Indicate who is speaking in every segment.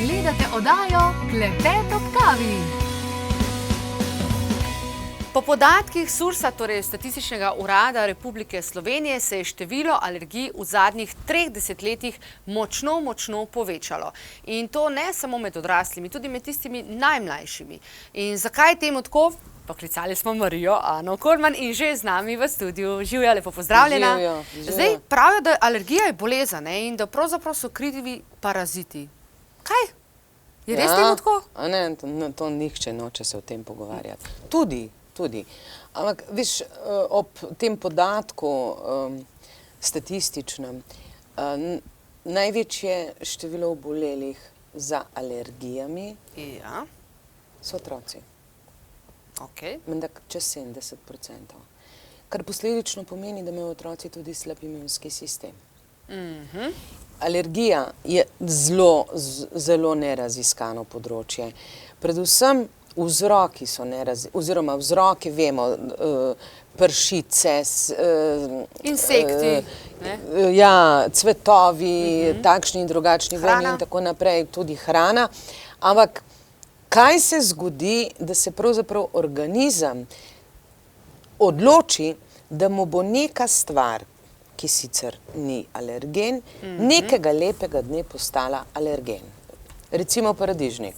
Speaker 1: Gledate oddajo Klepet ob kavi.
Speaker 2: Po podatkih SURS-a, torej Statističnega urada Republike Slovenije, se je število alergij v zadnjih 3 desetletjih močno povečalo. In to ne samo med odraslimi, tudi med tistimi najmlajšimi. In zakaj temu tako? Poklicali smo Marijo Ano Korman in že z nami v studiu. Živja, lepo pozdravljena.
Speaker 3: Živjo.
Speaker 2: Zdaj pravijo, da alergija je bolezen in da pravzaprav so krivi paraziti. Kaj? Je res temu tako?
Speaker 3: Ne, to nihče noče se o tem pogovarjati. Tudi. Ampak, veš, ob tem podatku statističnem, največje število obolelih za alergijami so otroci. Menda čez 70%. Kar posledično pomeni, da imajo otroci tudi slab imunski sistem. Alergija je zelo neraziskano področje. Predvsem vzroki so oziroma vzroki vemo, pršice,
Speaker 2: insekti,
Speaker 3: cvetovi, takšni in drugačni vonji in tako naprej, tudi hrana. Ampak kaj se zgodi, da se pravzaprav organizem odloči, da mu bo neka stvar, ki sicer ni alergen, nekega lepega dne postala alergen. Recimo paradižnik.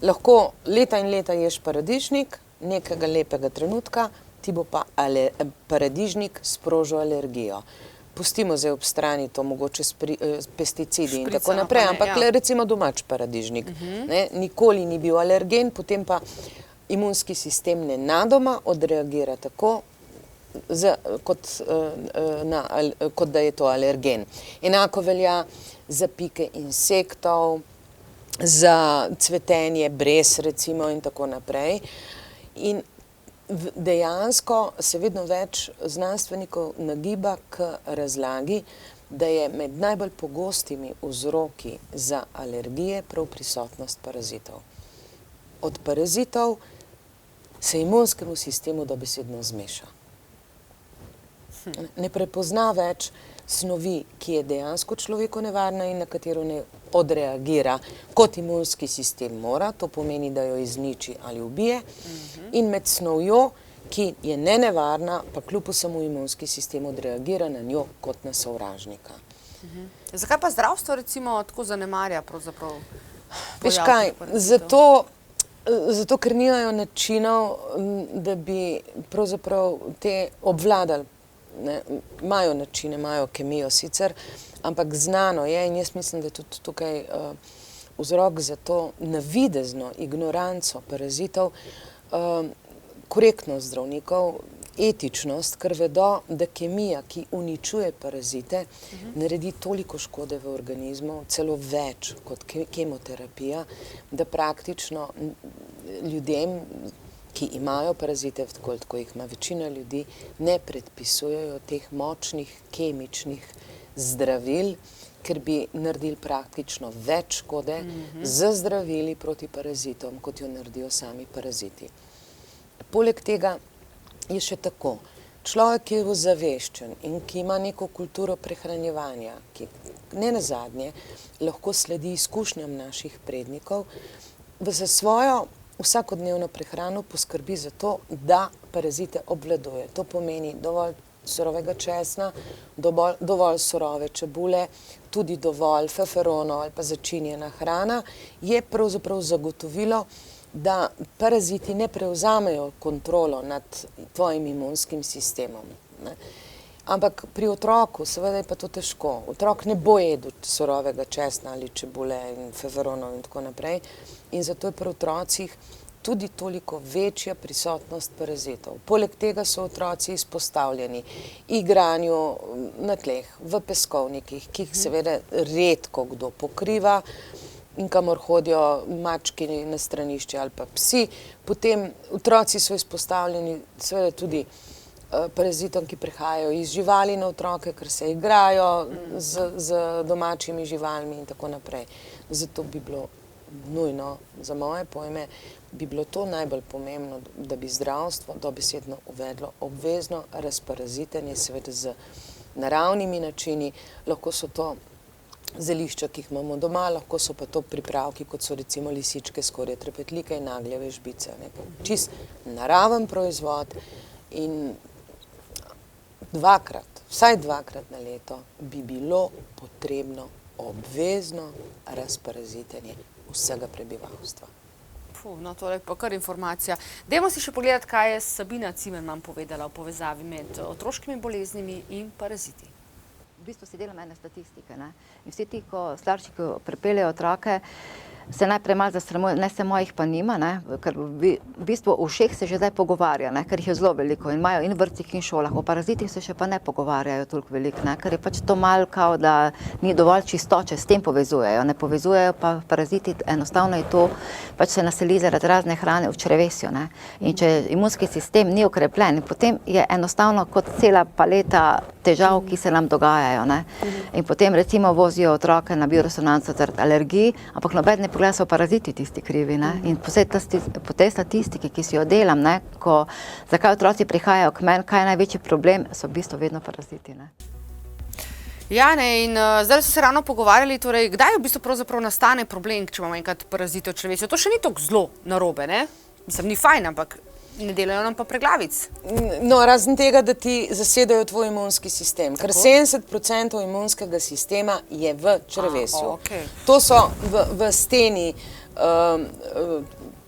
Speaker 3: Lahko leta in leta ješ paradižnik, nekega lepega trenutka ti bo pa paradižnik sprožil alergijo. Pustimo zdaj ob strani to mogoče s pesticidi in tako naprej, ampak recimo domač paradižnik. Nikoli ni bil alergen, potem pa imunski sistem nenadoma odreagira tako, kot da je to alergen. Enako velja za pike insektov, za cvetenje brez recimo in tako naprej. In dejansko se vedno več znanstvenikov nagiba k razlagi, da je med najbolj pogostimi vzroki za alergije prav prisotnost parazitov. Od parazitov se imunskemu sistemu dobesedno zmeša. Ne prepozna več snovi, ki je dejansko človeku nevarna in na katero ne odreagira, kot imunski sistem mora, to pomeni, da jo izniči ali ubije, in med snovjo, ki je nenevarna, pa kljub vsemu imunski sistem odreagira na njo kot na sovražnika.
Speaker 2: Zakaj pa zdravstvo recimo tako zanemarja pravzaprav?
Speaker 3: Veš kaj, zato ker nimajo načinov, da bi pravzaprav te obvladali. Imajo načine, imajo kemijo sicer, ampak znano je in jaz mislim, da je tudi tukaj vzrok za to navidezno ignoranco parazitov, korektnost zdravnikov, etičnost, ker vedo, da kemija, ki uničuje parazite, naredi toliko škode v organizmu, celo več kot kemoterapija, da praktično ljudem, ki imajo parazite, tako jih ima večina ljudi, ne predpisujejo teh močnih kemičnih zdravil, ker bi naredili praktično več škode z zdravili proti parazitom, kot jo naredijo sami paraziti. Poleg tega je še tako. Človek, ki je ozaveščen in ki ima neko kulturo prehranjevanja, ki ne nazadnje lahko sledi izkušnjam naših prednikov, za svojo vsakodnevno prehrano poskrbi za to, da parazite obvladuje. To pomeni dovolj surovega česna, dovolj surove čebule, tudi dovolj feferonov ali pa začinjena hrana, je pravzaprav zagotovilo, da paraziti ne prevzamejo kontrolo nad tvojim imunskim sistemom. Ampak pri otroku seveda je pa to težko. Otrok ne bo jedel surovega česna ali čebule in feferonov in tako naprej. In zato je pri otrocih tudi toliko večja prisotnost parazitov. Poleg tega so otroci izpostavljeni igranju na tleh, v peskovnikih, ki jih seveda redko kdo pokriva in kamor hodijo mački na stranišče ali pa psi. Potem otroci so izpostavljeni seveda tudi parazitom, ki prihajajo iz živali na otroke, ker se igrajo z domačimi živalmi in tako naprej. Zato bi bilo nujno, za moje pojme, bi bilo to najbolj pomembno, da bi zdravstvo dobesedno uvedlo obvezno razparazitenje, seveda z naravnimi načini. Lahko so to zelišča, ki jih imamo doma, lahko so pa to pripravki, kot so recimo lisičke, skorje, trepetlike in nagljeve žbice. Čist naraven proizvod in vsaj dvakrat na leto bi bilo potrebno obvezno razparazitenje vsega prebivalstva.
Speaker 2: No, to je pa kar informacija. Dajmo si še pogledati, kaj je Sabina Cimerman povedala o povezavi med otroškimi boleznimi in paraziti.
Speaker 4: V bistvu si delam ene statistike, ne? In vsi ti, ko starši, ko pripeljejo otroke, se najprej malo zasramujejo, ne samo jih pa nima, ne? Ker v bistvu o všeh se že zdaj pogovarja, ne? Ker jih je zelo veliko in imajo in v vrtcih in šolah. O parazitih se še pa ne pogovarjajo toliko veliko, ne? Ker je pač to malo kao, da ni dovolj čistoče, s tem povezujejo. Ne povezujejo pa paraziti, enostavno je to, pač se naseli zaradi razne hrane v črevesju, ne? In če imunski sistem ni okrepljen, potem je enostavno kot cela paleta težav, ki se nam dogajajo, ne? In potem recimo vozijo otroke na bioresonanco zaradi alergij, ampak noben ne pogleda, so paraziti tisti krivi, ne? In po tej statistiki, ki si jo delam, ne? Zakaj otroci prihajajo k meni, kaj je največji problem, so v bistvu vedno paraziti, ne?
Speaker 2: Ja, ne, in zdaj so se ravno pogovarjali, torej, kdaj v bistvu pravzaprav nastane problem, če imamo enkrat parazite v črevesju? To še ni tako zelo narobe, ne? Mislim, ni fajn, ampak ne delajo nam pa preglavic.
Speaker 3: No, razen tega, da ti zasedajo tvoj imunski sistem, ker 70% imunskega sistema je v črevesju.
Speaker 2: Okay.
Speaker 3: To so v steni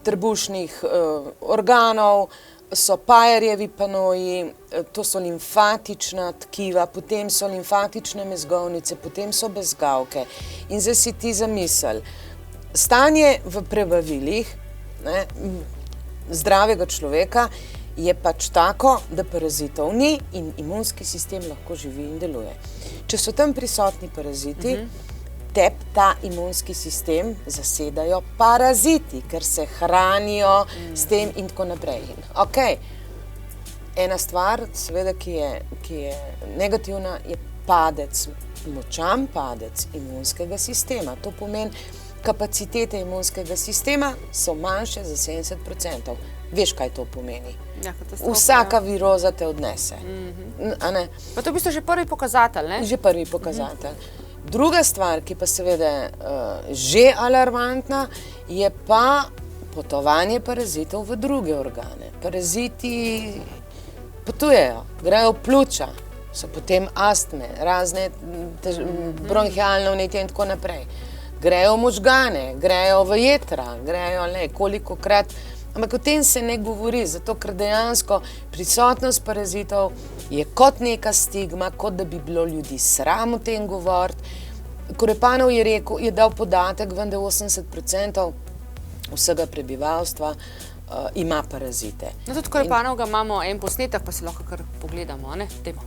Speaker 3: trebušnih organov, so Peyerjevi panoji, to so limfatična tkiva, potem so limfatične mezgovnice, potem so bezgavke. In zdaj si ti zamisel, stanje v prebavilih, ne, zdravega človeka je pač tako, da parazitov ni in imunski sistem lahko živi in deluje. Če so tam prisotni paraziti, ta imunski sistem zasedajo paraziti, ker se hranijo s tem in tako naprej. Okay. Ena stvar, seveda, ki je negativna, je močan padec imunskega sistema. To pomeni, kapacitete imunskega sistema so manjše za 70%. Veš, kaj to pomeni?
Speaker 2: Ja,
Speaker 3: vsaka viroza te odnese. A ne?
Speaker 2: Pa to je v bistvu že prvi pokazatelj, ne?
Speaker 3: Že prvi pokazatelj. Druga stvar, ki pa seveda že alarmantna, je pa potovanje parazitov v druge organe. Paraziti potujejo, grejo v pljuča, so potem astme, razne bronhialne vnetja in tako naprej. Grejo v možgane, grejo v jetra, grejo kolikokrat, ampak o tem se ne govori, zato ker dejansko prisotnost parazitov je kot neka stigma, kot da bi bilo ljudi sram o tem govoriti. Korepanov je rekel, je dal podatek, da 80% vsega prebivalstva ima parazite.
Speaker 2: No, tudi Korepanovga imamo en posnetek, pa si lahko kar pogledamo, ne? Dajmo.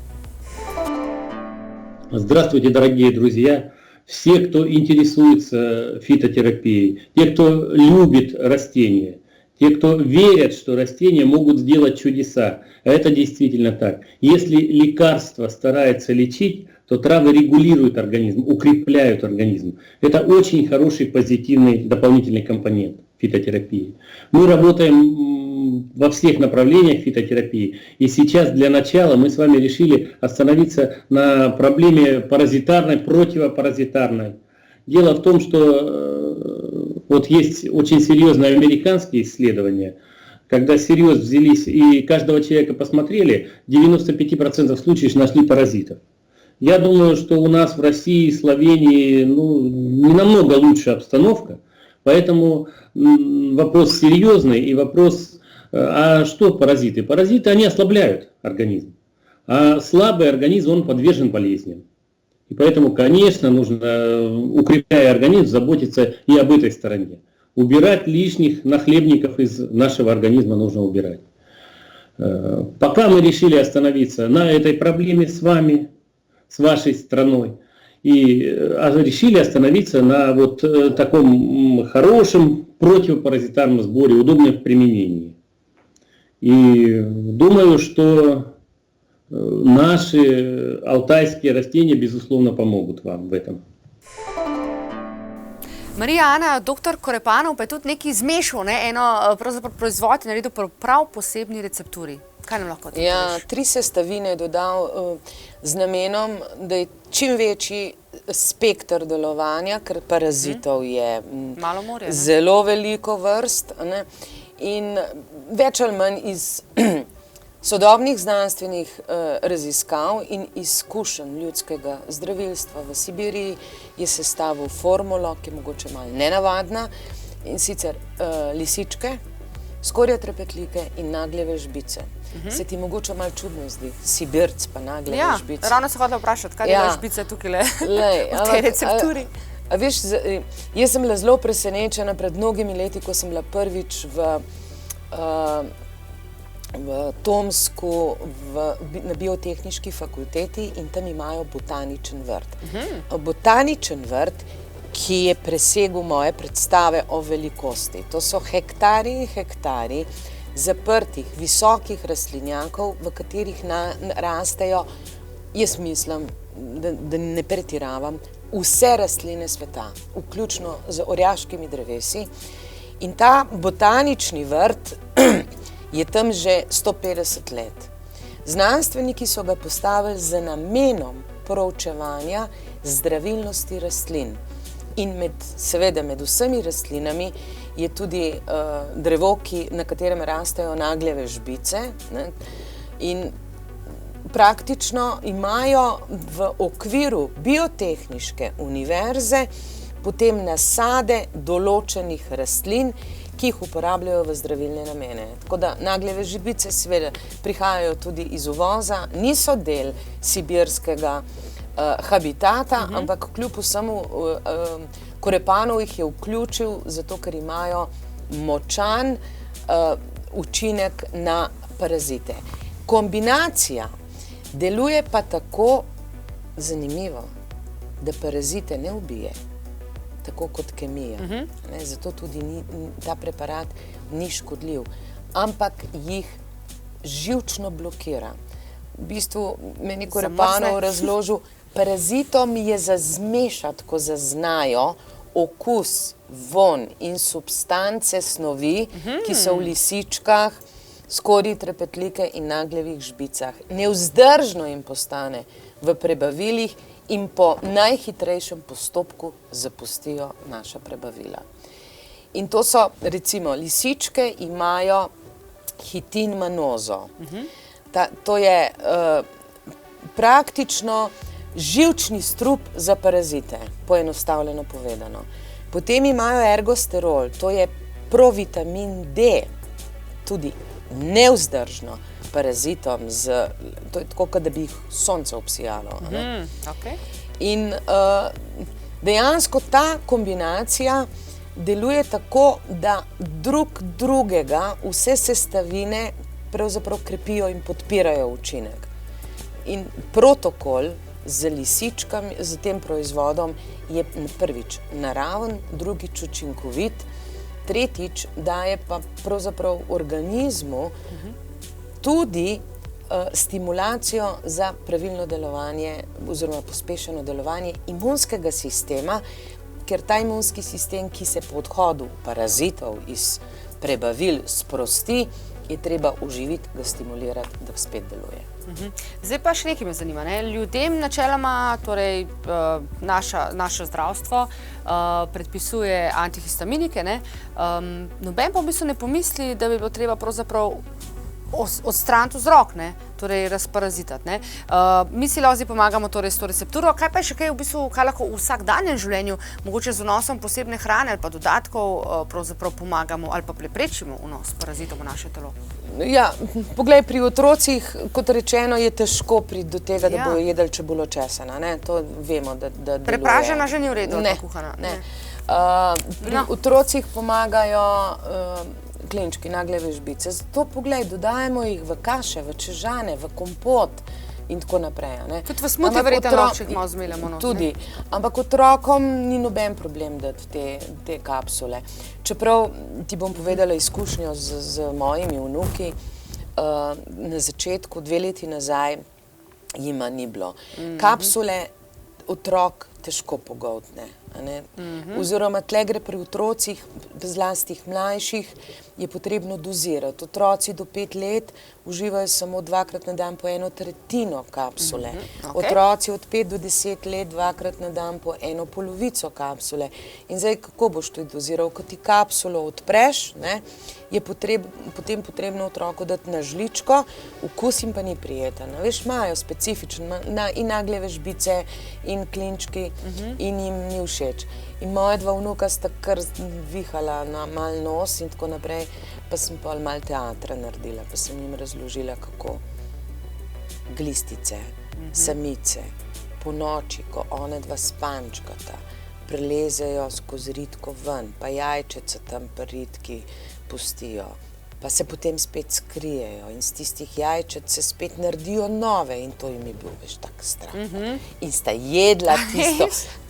Speaker 5: Здравствуйте, дорогие друзья! Все, кто интересуется фитотерапией, те, кто любит растения, те, кто верят, что растения могут сделать чудеса. А это действительно так. Если лекарство старается лечить, то травы регулируют организм, укрепляют организм. Это очень хороший позитивный дополнительный компонент фитотерапии. Мы работаем во всех направлениях фитотерапии. И сейчас для начала мы с вами решили остановиться на проблеме паразитарной, противопаразитарной. Дело в том, что вот есть очень серьезные американские исследования, когда всерьез взялись и каждого человека посмотрели, 95% случаев нашли паразитов. Я думаю, что у нас в России, Словении, не намного лучше обстановка, поэтому вопрос серьезный и вопрос, а что паразиты? Паразиты, они ослабляют организм, а слабый организм, он подвержен болезням. И поэтому, конечно, нужно, укрепляя организм, заботиться и об этой стороне. Убирать лишних нахлебников из нашего организма нужно убирать. Пока мы решили остановиться на этой проблеме с вами, с вашей страной, и решили остановиться на вот таком хорошем противопаразитарном сборе, удобном в применении. И думаю, что наши алтайские растения, безусловно, помогут вам в этом.
Speaker 2: Marija Ana, doktor Korepanov pa je tudi nekaj zmešal, eno pravzaprav proizvod in naredil prav posebni recepturi. Kaj nam lahko ti
Speaker 3: Ja,
Speaker 2: poveš?
Speaker 3: 3 sestavine je dodal z namenom, da je čim večji spekter delovanja, ker parazitov je
Speaker 2: Malo morje, ne?
Speaker 3: zelo veliko vrst, a ne, in več ali manj iz sodobnih znanstvenih raziskav in izkušenj ljudskega zdravilstva v Sibiriji je sestavil formulo, ki je mogoče malo nenavadna, in sicer lisičke, skorje trepetlike in nagljeve žbice. Se ti mogoče malo čudno zdi, Sibirc pa nagljeve
Speaker 2: Ja,
Speaker 3: žbice.
Speaker 2: ravno se hotela vprašati, kaj
Speaker 3: Ja.
Speaker 2: delaš špice tukaj
Speaker 3: Lej,
Speaker 2: v tej recepturi?
Speaker 3: A veš, jaz sem bila zelo presenečena pred mnogimi leti, ko sem bila prvič v Tomsku na biotehniški fakulteti in tam imajo botaničen vrt. Botaničen vrt, ki je presegel moje predstave o velikosti. To so hektarji in hektarji zaprtih, visokih rastlinjakov, v katerih rastejo, jaz mislim, da ne pretiravam, vse rastline sveta, vključno z orjaškimi drevesi. In ta botanični vrt je tam že 150 let. Znanstveniki so ga postavili z namenom proučevanja zdravilnosti rastlin. In seveda med vsemi rastlinami je tudi drevo, na katerem rastejo nagljeve žbice, ne, in praktično imajo v okviru biotehniške univerze potem nasade določenih rastlin, ki jih uporabljajo v zdravilne namene. Tako da nagljeve žbice seveda prihajajo tudi iz uvoza, niso del sibirskega habitata, ampak kljub vsemu Korepanov jih je vključil, zato ker imajo močan učinek na parazite. Kombinacija deluje pa tako zanimivo, da parazite ne ubije, tako kot kemija. Zato tudi ta preparat ni škodljiv, ampak jih živčno blokira. V bistvu meni Korepanov razložil, parazitom je za zmešati, ko zaznajo okus, von in substance snovi, ki so v lisičkah, skorji trepetlike in nagljevih žbicah. Nevzdržno jim postane v prebavilih in po najhitrejšem postopku zapustijo naša prebavila. In to so, recimo, lisičke imajo hitin manozo. To je praktično živčni strup za parazite, poenostavljeno povedano. Potem imajo ergosterol, to je provitamin D, tudi nevzdržno parazitom, to je tako, kot da bi jih sonce obsijalo. In dejansko ta kombinacija deluje tako, da drug drugega vse sestavine pravzaprav krepijo in podpirajo učinek. In protokol z lisičkami, z tem proizvodom je prvič naraven, drugič učinkovit, tretjič daje pa pravzaprav organizmu tudi stimulacijo za pravilno delovanje oziroma pospešeno delovanje imunskega sistema, ker ta imunski sistem, ki se po odhodu parazitov iz prebavil sprosti, je treba uživiti, ga stimulirati, da spet deluje.
Speaker 2: Zdaj pa še nekaj me zanima. Ljudem načeloma, torej naše zdravstvo predpisuje antihistaminike, noben pa v bistvu ne pomisli, da bi bilo treba pravzaprav odstraniti vzrok, torej razparazitati. Mi si lozi pomagamo torej s to recepturo, kaj pa je še kaj v bistvu, kaj lahko v vsakdanjem življenju, mogoče z vnosom posebne hrane ali pa dodatkov pravzaprav pomagamo ali pa preprečimo vnos parazitov v naše telo?
Speaker 3: Ja, poglej, pri otrocih, kot rečeno, je težko priti do tega, da bojo jedli čebulo česena, to vemo, da deluje.
Speaker 2: Prepražena že ni v redu, ali pa kuhana?
Speaker 3: Ne. Pri otrocih pomagajo klinčki, nagljeve žbice. Zato, poglej, dodajemo jih v kaše, v čežane, v kompot in tako naprej.
Speaker 2: Tudi v smuti verjetno lahko, če jih malo zmeljamo.
Speaker 3: Tudi, ampak otrokom ni noben problem dati te kapsule. Čeprav ti bom povedala izkušnjo z mojimi vnuki, na začetku, 2 leti nazaj, jima ni bilo. Kapsule otrok težko pogoltne. Oziroma, tle gre pri otrocih, zlasti mlajših, je potrebno dozirati. Otroci do 5 let uživajo samo 2-krat na dan po 1/3 kapsule. Otroci od 5 do 10 let 2-krat na dan po 1/2 kapsule. In zdaj, kako boš to doziral? Ko ti kapsulo odpreš, je potem potrebno otroku dati na žličko, okus jim pa ni prijeten. Veš, imajo specifičen, in nagljeve žbice, in klinčki, in jim ni všeč. In moja 2 vnuka sta kar vihala na mal nos in tako naprej, pa sem pol malo teatra naredila, pa sem jim razložila, kako glistice, samice, po noči, ko one 2 spančkata, prelezejo skozi ritko ven, pa jajčeca tam pri ritki pustijo, pa se potem spet skrijejo in z tistih jajčec se spet naredijo nove in to jim je bil veš tak strah. In sta jedla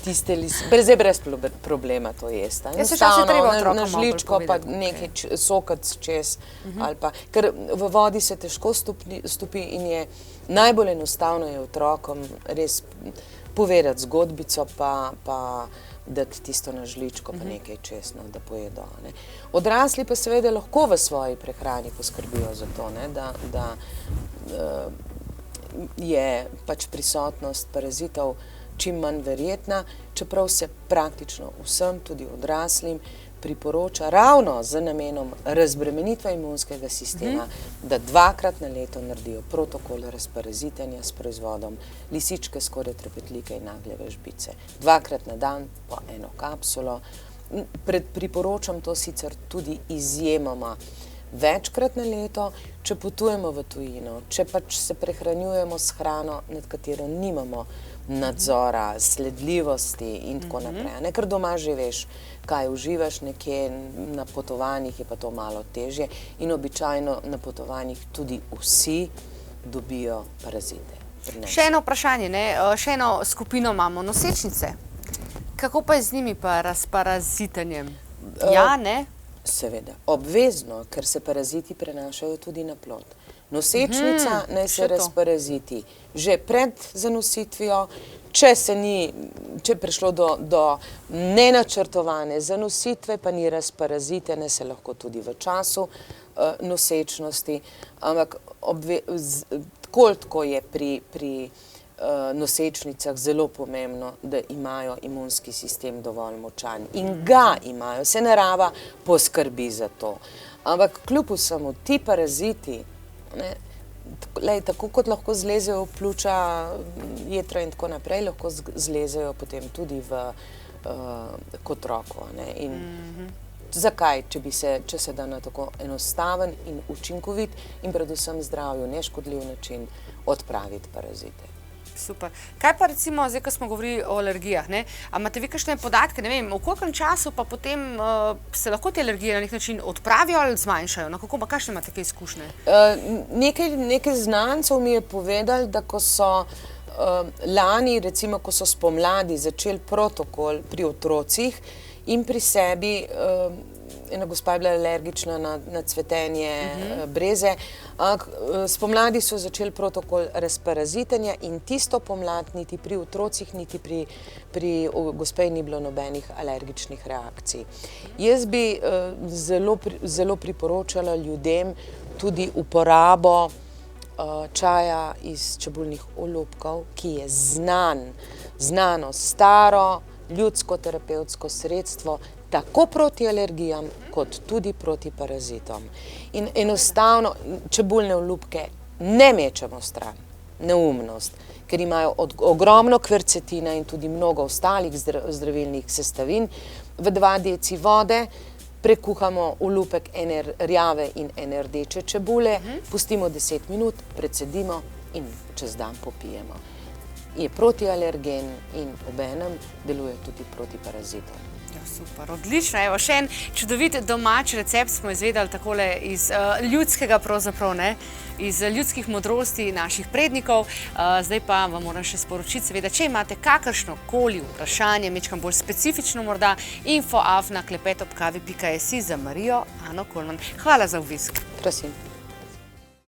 Speaker 3: tiste zdaj brez problema to jesta. Enostavno na žličko pa nekaj sokac čez ali pa, ker v vodi se težko stopi in je najbolj enostavno je otrokom res povedati zgodbico pa dati tisto na žličko pa nekaj čez, da pojedo. Odrasli pa seveda lahko v svoji prehrani poskrbijo za to, da je pač prisotnost parazitov čim manj verjetna, čeprav se praktično vsem, tudi odraslim, priporoča ravno z namenom razbremenitve imunskega sistema, da 2-krat na leto naredijo protokol razparazitenja s proizvodom lisičke, skorje trepetlike in nagljeve žbice. 2-krat na dan po 1 kapsulo. Priporočam to sicer tudi izjemoma večkrat na leto, če potujemo v tujino, če pač se prehranjujemo s hrano, nad katero nimamo nadzora, sledljivosti in tako naprej. Ker doma že veš, kaj uživaš, nekje na potovanjih je pa to malo težje in običajno na potovanjih tudi vsi dobijo parazite.
Speaker 2: Še eno vprašanje, še eno skupino imamo, nosečnice. Kako pa je z njimi pa razparazitenjem? Ja, ne?
Speaker 3: Seveda, obvezno, ker se paraziti prenašajo tudi na plod. Nosečnica naj se razparaziti že pred zanositvijo, če je prišlo do nenačrtovane zanositve, pa ni razparazite, ne se lahko tudi v času nosečnosti, ampak koliko je pri nosečnicah zelo pomembno, da imajo imunski sistem dovolj močan in ga imajo, se narava poskrbi za to. Ampak kljub vsemu ti paraziti, tako kot lahko zlezejo v pljuča, jetra in tako naprej, lahko zlezejo potem tudi k otroku. Zakaj, če se da na tako enostaven in učinkovit in predvsem zdravju neškodljiv način odpraviti parazite.
Speaker 2: Super. Kaj pa recimo, zdaj, ko smo govorili o alergijah, a imate vi kakšne podatke, ne vem, v koliko času pa potem se lahko te alergije na nek način odpravijo ali zmanjšajo? Kakšne imate te izkušnje?
Speaker 3: Nekaj znancev mi je povedali, da ko so lani, recimo, ko so spomladi začeli protokol pri otrocih in pri sebi, ena gospa je bila alergična na cvetenje breze, spomladi so začeli protokol razparazitenja in tisto pomlad niti pri otrocih, niti pri gospe ni bilo nobenih alergičnih reakcij. Jaz bi zelo priporočala ljudem tudi uporabo čaja iz čebulnih olupkov, ki je znano, staro, ljudsko terapevtsko sredstvo, tako proti alergijam, kot tudi proti parazitom. In enostavno čebulne olupke ne mečemo stran, neumnost, ker imajo ogromno kvercetina in tudi mnogo ostalih zdravilnih sestavin. V 2 deci vode prekuhamo olupek ene rjave in ene rdeče čebule, pustimo 10 minut, precedimo in čez dan popijemo. Je protialergen in obenem deluje tudi proti parazitom.
Speaker 2: Super, odlično. Evo, še en čudovit domač recept smo izvedeli takole iz ljudskega pravzaprav, iz ljudskih modrosti naših prednikov. Zdaj pa vam moram še sporočiti, seveda, če imate kakršnokoli vprašanje, majčkeno bolj specifično morda, info@klepetobkavi.si za Marijo Ano Kolman. Hvala za obisk.
Speaker 3: Prosim.